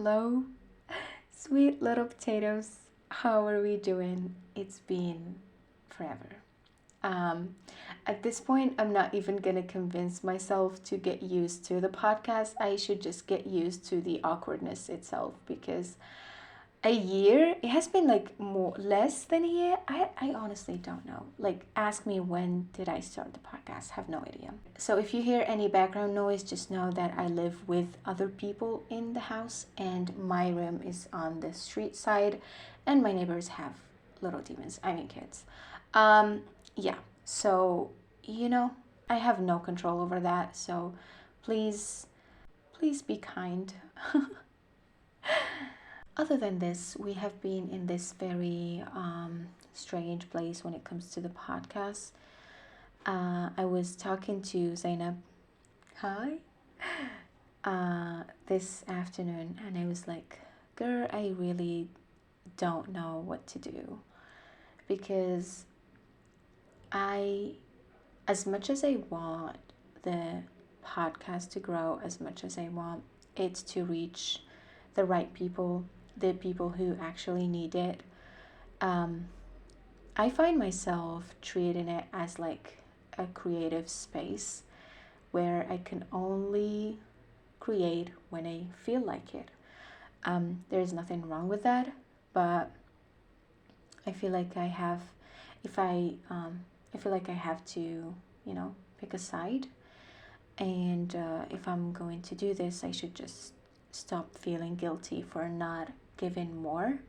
Hello, sweet little potatoes. How are we doing? It's been forever. Um, at this point, I'm not even gonna convince myself to get used to the podcast. I should just get used to the awkwardness itself because a year, it has been like more less than a year. I honestly don't know. Like, ask me when did I start the podcast? Have no idea. So if you hear any background noise, just know that I live with other people in the house and my room is on the street side and my neighbors have little demons, I mean kids. um yeah, so you know, I have no control over that, so please, please be kind. Other than this, we have been in this very strange place when it comes to the podcast. I was talking to Zainab, hi, this afternoon, and I was like, girl, I really don't know what to do because I, as much as I want the podcast to grow, as much as I want it to reach the right people, the people who actually need it, um, I find myself treating it as like a creative space where I can only create when I feel like it. There's nothing wrong with that, but I feel like I have, if I feel like I have to, pick a side. And if I'm going to do this, I should just stop feeling guilty for not giving more.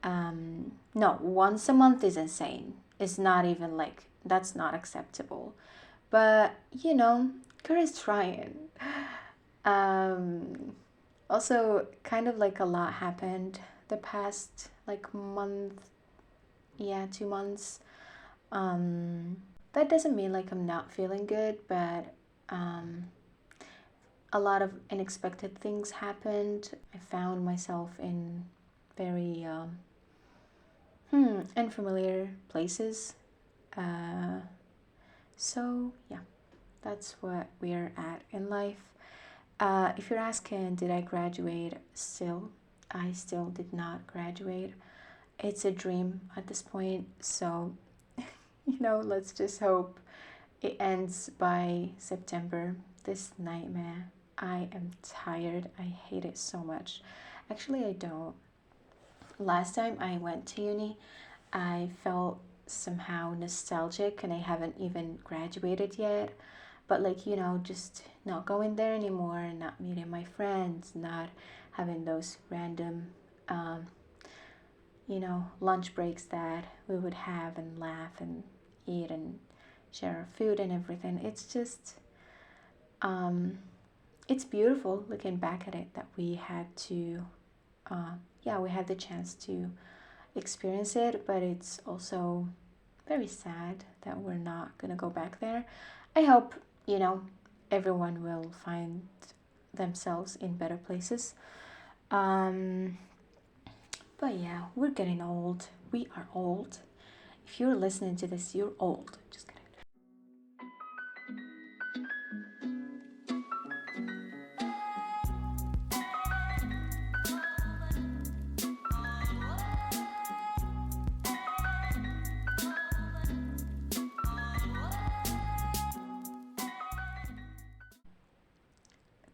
No, once a month is insane. It's not even like, that's not acceptable. But, girl is trying. Um, Also, kind of like a lot happened the past like month, yeah, 2 months. Um, that doesn't mean like I'm not feeling good, but um, a lot of unexpected things happened. I found myself in very unfamiliar places. Uh, so yeah, that's what we're at in life. If you're asking, did I graduate? Still, I still did not graduate. It's a dream at this point, so let's just hope it ends by September. This nightmare. I am tired. I hate it so much. Actually, I don't. Last time I went to uni, I felt somehow nostalgic and I haven't even graduated yet. But, like, just not going there anymore, not meeting my friends, not having those random, lunch breaks that we would have and laugh and eat and share our food and everything. It's just, it's beautiful looking back at it that we had to, we had the chance to experience it, but it's also very sad that we're not gonna go back there. I hope, everyone will find themselves in better places. Um, but yeah, we're getting old. We are old. If you're listening to this, you're old. Just kidding.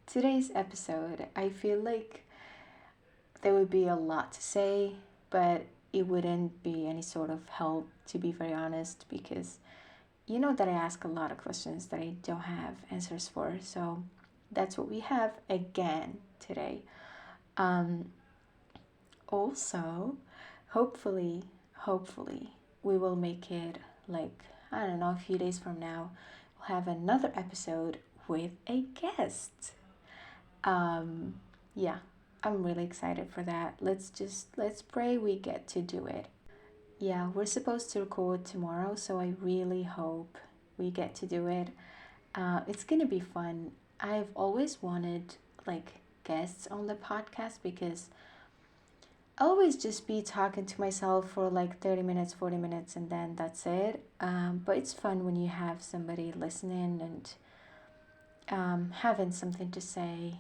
Today's episode, I feel like there would be a lot to say, but it wouldn't be any sort of help, to be very honest, because you know that I ask a lot of questions that I don't have answers for. So that's what we have again today. Um, Also, hopefully, we will make it like, I don't know, a few days from now, we'll have another episode with a guest. Yeah, I'm really excited for that. Let's pray we get to do it. Yeah, we're supposed to record tomorrow, so I really hope we get to do it. It's gonna be fun. I've always wanted like guests on the podcast because I'll always just be talking to myself for like 30 minutes, 40 minutes, and then that's it. But it's fun when you have somebody listening and having something to say.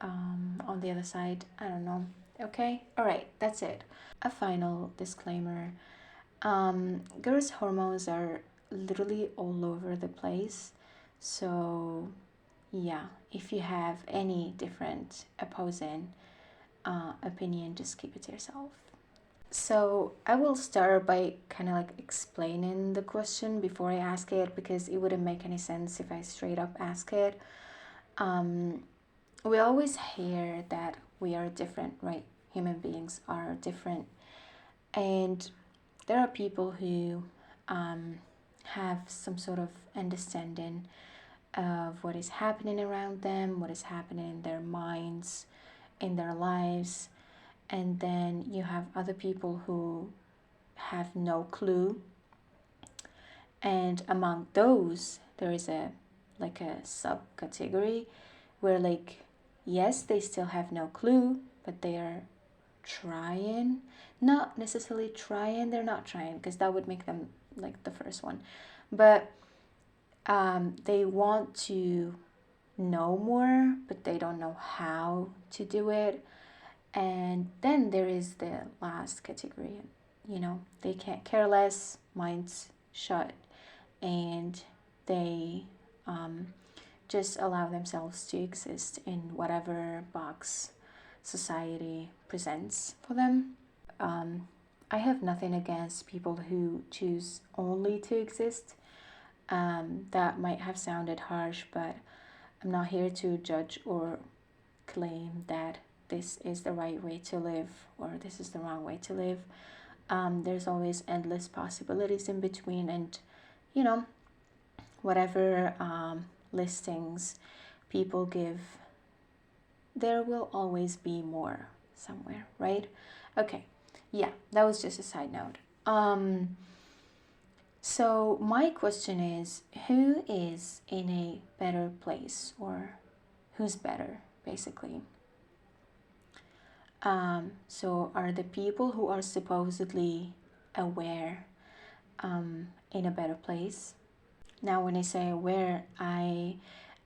on the other side. I don't know. Okay, all right, that's it. A final disclaimer. Girls' hormones are literally all over the place. So, yeah, if you have any different opposing opinion, just keep it to yourself. So, I will start by kind of like explaining the question before I ask it because it wouldn't make any sense if I straight up ask it. We always hear that we are different, right? Human beings are different. And there are people who have some sort of understanding of what is happening around them, what is happening in their minds, in their lives. And then you have other people who have no clue. And among those, there is a like a subcategory where like yes, they still have no clue, but they are trying. Not necessarily trying, they're not trying because that would make them like the first one. But they want to know more, but they don't know how to do it. And then there is the last category. You know, they can't care less, minds shut, and they just allow themselves to exist in whatever box society presents for them. I have nothing against people who choose only to exist. That might have sounded harsh, but I'm not here to judge or claim that this is the right way to live or this is the wrong way to live. There's always endless possibilities in between, and you know, whatever listings people give, there will always be more somewhere, right? Okay, yeah, that was just a side note. So my question is, who is in a better place, or who's better, basically? So are the people who are supposedly aware in a better place? Now, when I say aware, I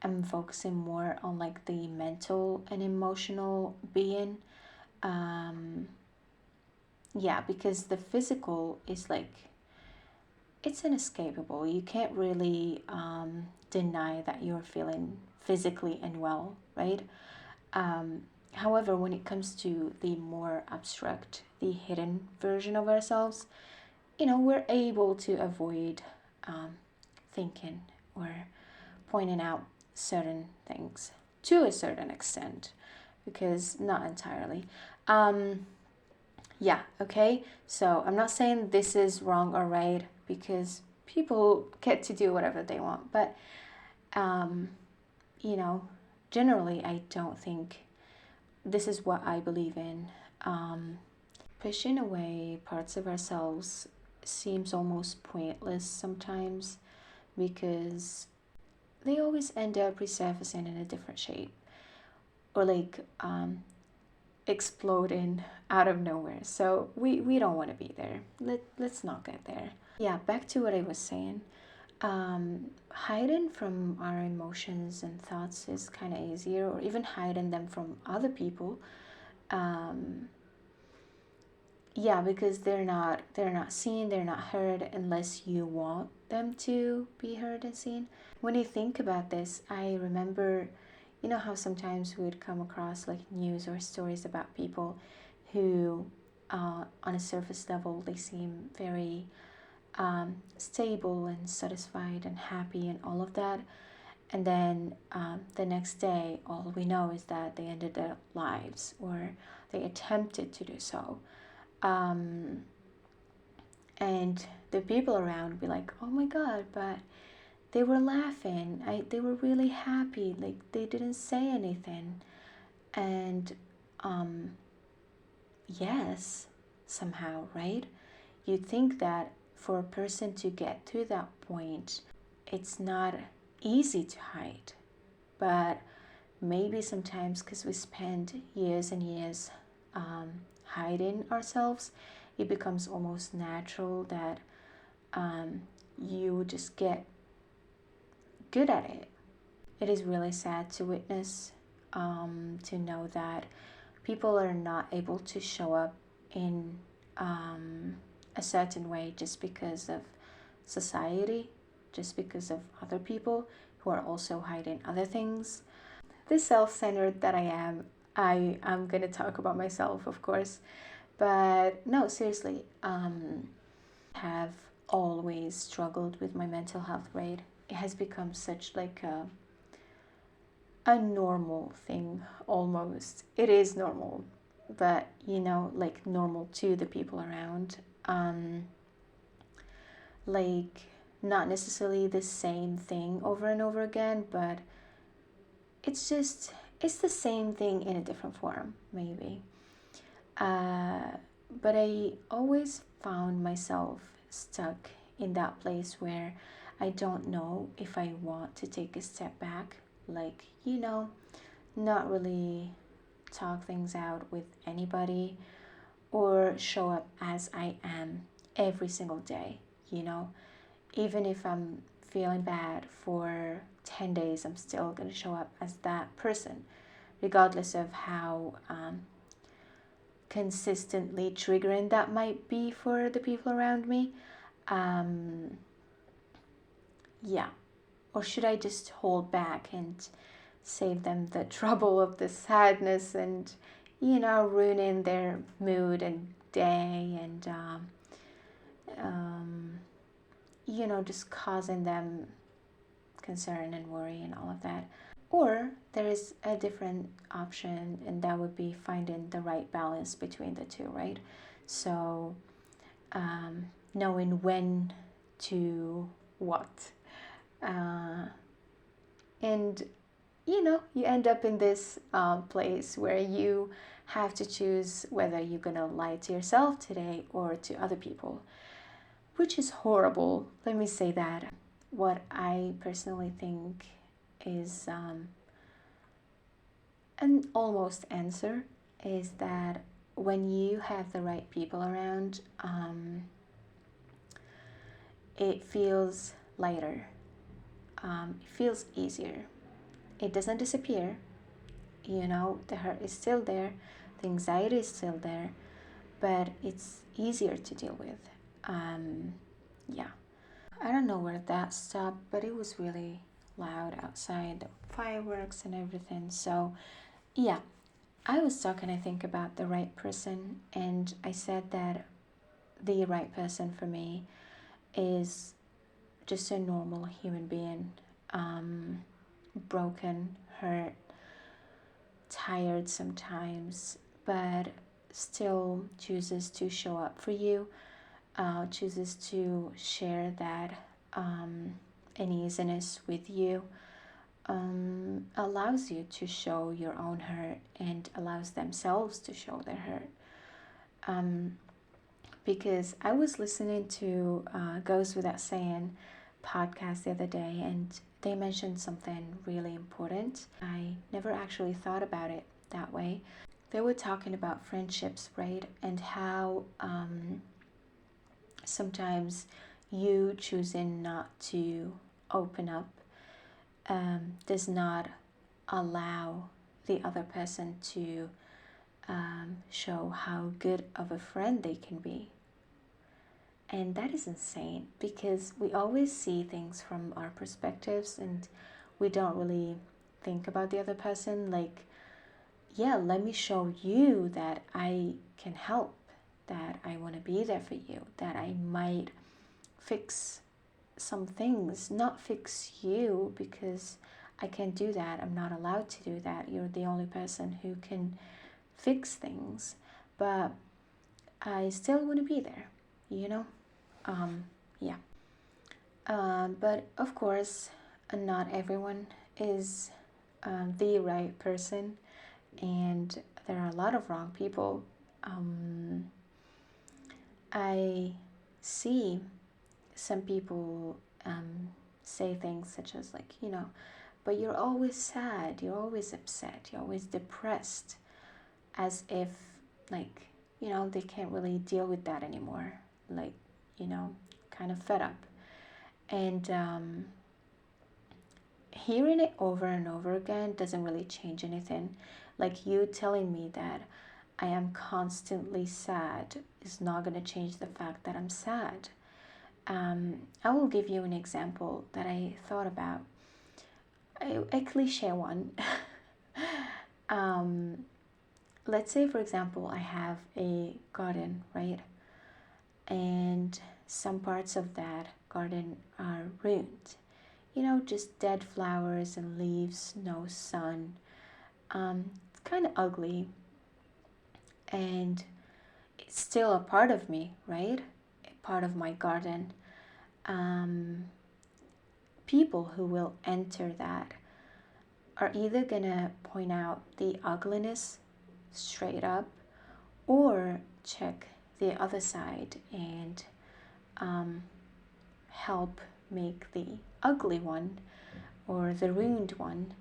am focusing more on like the mental and emotional being. Yeah, because the physical is like, it's inescapable. You can't really deny that you're feeling physically unwell, right? However, when it comes to the more abstract, the hidden version of ourselves, you know, we're able to avoid thinking or pointing out certain things to a certain extent, because not entirely. Yeah, okay? So I'm not saying this is wrong or right because people get to do whatever they want, but, you know, generally, I don't think this is what I believe in. Pushing away parts of ourselves seems almost pointless sometimes because they always end up resurfacing in a different shape or like exploding out of nowhere. So we don't want to be there. Let's not get there. Yeah, back to what I was saying. Hiding from our emotions and thoughts is kind of easier, or even hiding them from other people. Yeah, because they're not seen, they're not heard unless you want them to be heard and seen. When I think about this, I remember, you know how sometimes we would come across like news or stories about people who, on a surface level, they seem very stable and satisfied and happy and all of that. And then the next day, all we know is that they ended their lives or they attempted to do so. And the people around would be like, oh my God, but they were laughing. They were really happy. Like they didn't say anything. And yes, somehow, right? You'd think that for a person to get to that point, it's not easy to hide. But maybe sometimes because we spend years and years hiding ourselves, it becomes almost natural that you just get good at it. It is really sad to witness to know that people are not able to show up in a certain way just because of society, just because of other people who are also hiding other things. This self-centered that I am, I'm gonna talk about myself, of course, but no, seriously, have always struggled with my mental health rate. It has become such like a normal thing almost. It is normal, but like normal to the people around. Like not necessarily the same thing over and over again, but it's the same thing in a different form, maybe. Uh, but I always found myself stuck in that place where I don't know if I want to take a step back, like, not really talk things out with anybody or show up as I am every single day, you know? Even if I'm feeling bad for 10 days, I'm still going to show up as that person, regardless of how consistently triggering that might be for the people around me. Um, yeah. Or should I just hold back and save them the trouble of the sadness and, ruining their mood and day and, just causing them concern and worry and all of that. Or there is a different option, and that would be finding the right balance between the two, right? So, knowing when to what. And you end up in this place where you have to choose whether you're gonna lie to yourself today or to other people, which is horrible. Let me say that. What I personally think is an almost answer is that when you have the right people around, it feels lighter. It feels easier. It doesn't disappear. The hurt is still there, the anxiety is still there, but it's easier to deal with. Yeah. I don't know where that stopped, but it was really loud outside, the fireworks and everything. So, yeah, I was talking, I think, about the right person, and I said that the right person for me is just a normal human being, broken, hurt, tired sometimes, but still chooses to show up for you, chooses to share that uneasiness with you, allows you to show your own hurt and allows themselves to show their hurt. Because I was listening to Goes Without Saying podcast the other day, and they mentioned something really important. I never actually thought about it that way. They were talking about friendships, right? And how sometimes you choosing not to open up does not allow the other person to show how good of a friend they can be. And that is insane because we always see things from our perspectives and we don't really think about the other person. Like, yeah, let me show you that I can help, that I want to be there for you, that I might fix some things, not fix you because I can't do that. I'm not allowed to do that. You're the only person who can fix things. But I still want to be there, you know? Yeah. But of course, not everyone is the right person, and there are a lot of wrong people. I see some people say things such as, like, but you're always sad, you're always upset, you're always depressed, as if, like, they can't really deal with that anymore. Like, kind of fed up. And hearing it over and over again doesn't really change anything. Like you telling me that I am constantly sad is not going to change the fact that I'm sad. I will give you an example that I thought about, a cliche one. um, let's say, for example, I have a garden, right? And some parts of that garden are ruined. You know, just dead flowers and leaves, no sun. It's kind of ugly, and it's still a part of me, right? A part of my garden. Um, People who will enter that are either gonna point out the ugliness straight up or check the other side and um, help make the ugly one or the ruined one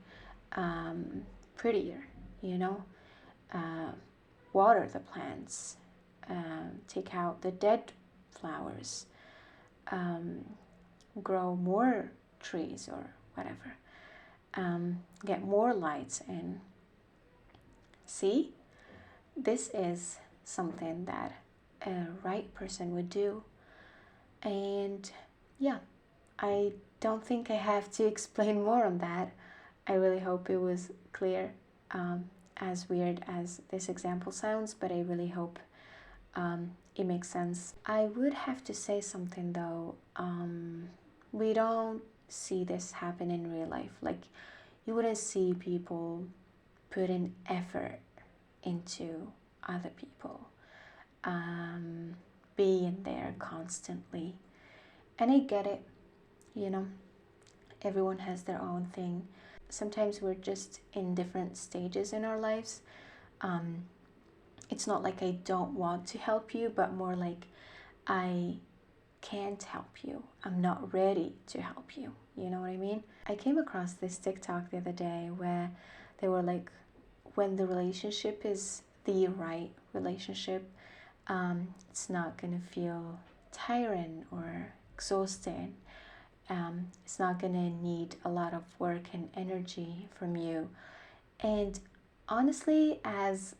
um, prettier, you know, uh, water the plants, take out the dead flowers, um, grow more trees or whatever, get more lights in. See, this is something that a right person would do. And yeah, I don't think I have to explain more on that. I really hope it was clear, as weird as this example sounds, but I really hope it makes sense. I would have to say something though. We don't see this happen in real life. Like, you wouldn't see people put in effort into other people, being there constantly. And I get it, you know, everyone has their own thing. Sometimes we're just in different stages in our lives. It's not like I don't want to help you, but more like I can't help you. I'm not ready to help you. You know what I mean? I came across this TikTok the other day where they were like, when the relationship is the right relationship, it's not gonna feel tiring or exhausting. It's not gonna need a lot of work and energy from you. And honestly, as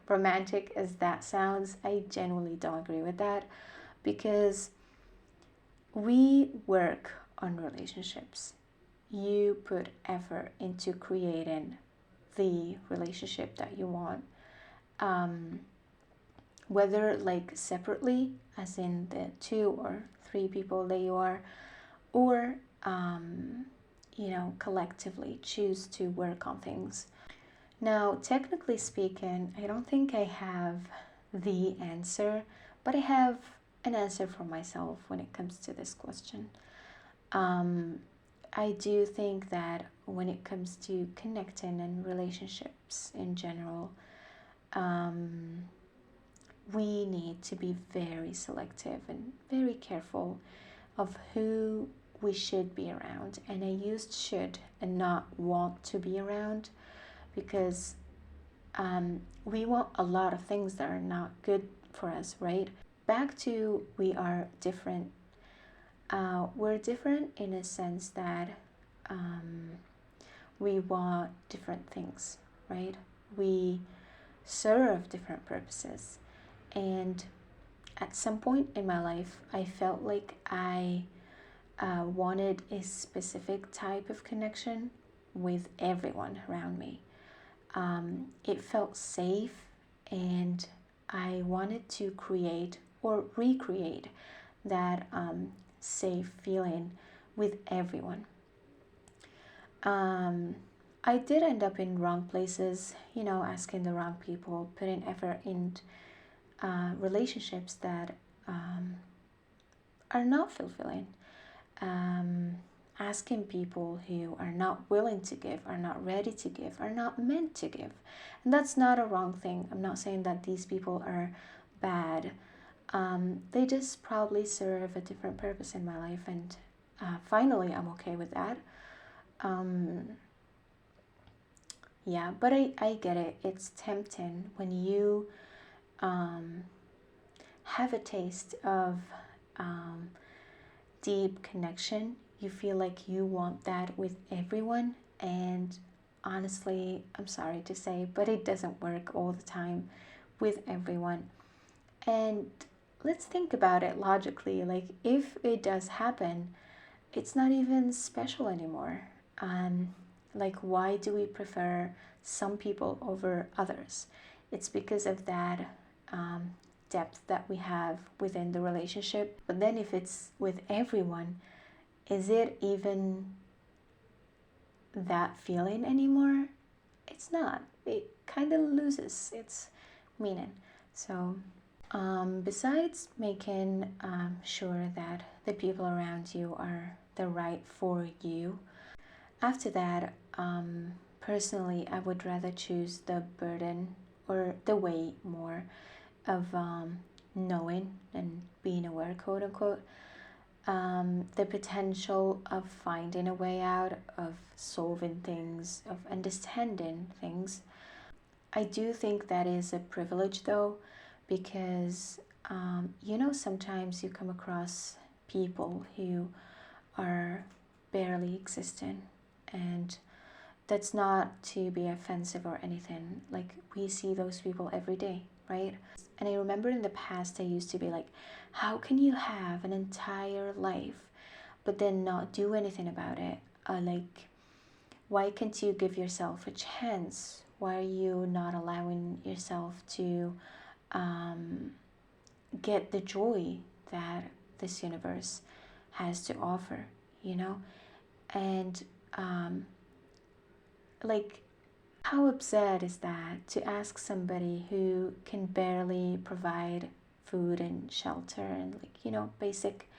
romantic as that sounds, I genuinely don't agree with that, because we work on relationships. You put effort into creating the relationship that you want, whether like separately, as in the 2 or 3 people that you are, or you know, collectively choose to work on things. Now, technically speaking, I don't think I have the answer, but I have an answer for myself when it comes to this question. I do think that when it comes to connecting and relationships in general, we need to be very selective and very careful of who we should be around. And I used should and not want to be around, because we want a lot of things that are not good for us, right? Back to we are different. We're different in a sense that we want different things, right? We serve different purposes. And at some point in my life, I felt like I wanted a specific type of connection with everyone around me. It felt safe, and I wanted to create or recreate that safe feeling with everyone. I did end up in wrong places, you know, asking the wrong people, putting effort in relationships that are not fulfilling, asking people who are not willing to give, are not ready to give, are not meant to give. And that's not a wrong thing. I'm not saying that these people are bad. They just probably serve a different purpose in my life, and finally, I'm okay with that. Yeah, but I get it. It's tempting when you have a taste of deep connection. you feel like you want that with everyone, and honestly, I'm sorry to say, but it doesn't work all the time with everyone. And let's think about it logically. Like, if it does happen, it's not even special anymore. Um, like, why do we prefer some people over others? It's because of that um, depth that we have within the relationship. But then, if it's with everyone, is it even that feeling anymore? It's not. It kind of loses its meaning. So, besides making sure that the people around you are the right for you, after that, personally, I would rather choose the burden or the weight more of knowing and being aware, quote unquote, the potential of finding a way out, of solving things, of understanding things. I do think that is a privilege though, because sometimes you come across people who are barely existing, and that's not to be offensive or anything. Like, we see those people every day, right? And I remember in the past, I used to be like, how can you have an entire life but then not do anything about it? Like, why can't you give yourself a chance? Why are you not allowing yourself to get the joy that this universe has to offer, you know? And like, how absurd is that to ask somebody who can barely provide food and shelter and, like, basic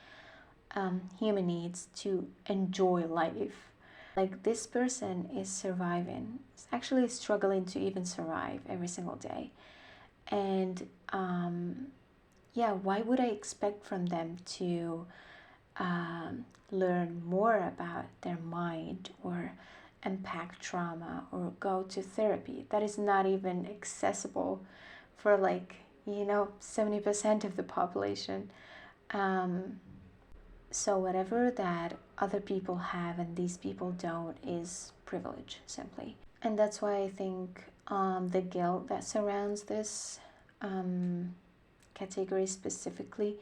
human needs to enjoy life? Like, this person is surviving, is actually struggling to even survive every single day. And yeah, why would I expect from them to learn more about their mind, or unpack trauma, or go to therapy? That is not even accessible for, like, 70% of the population. So whatever that other people have and these people don't is privilege, simply. And that's why I think the guilt that surrounds this category specifically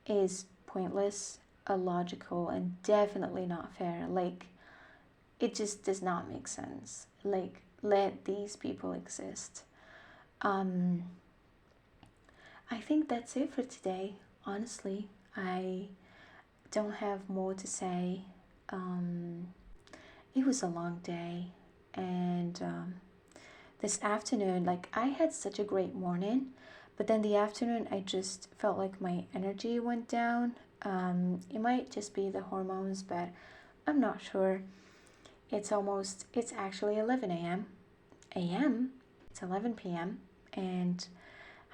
is pointless, illogical, and definitely not fair. Like, it just does not make sense. Like, let these people exist. I think that's it for today. Honestly, I don't have more to say. It was a long day, and this afternoon, like, I had such a great morning, but then the afternoon I just felt like my energy went down. It might just be the hormones, but I'm not sure. It's actually 11 a.m. It's 11 p.m. and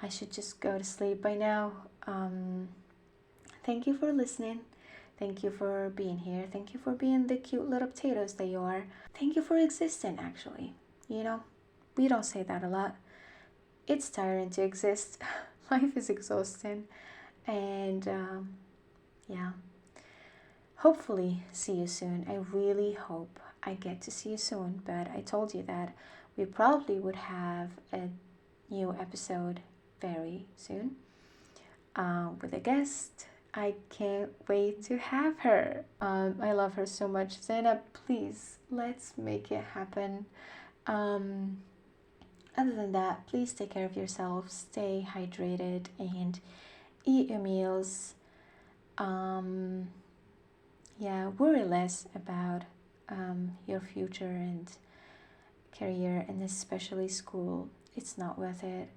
I should just go to sleep by now. Thank you for listening. Thank you for being here. Thank you for being the cute little potatoes that you are. Thank you for existing, actually. We don't say that a lot. It's tiring to exist. Life is exhausting. And yeah, hopefully see you soon. I really hope I get to see you soon. But I told you that we probably would have a new episode very soon with a guest. I can't wait to have her. I love her so much. Zainab, please, let's make it happen. Other than that, please take care of yourself, stay hydrated, and eat your meals. Yeah, worry less about your future and career, and especially school. It's not worth it.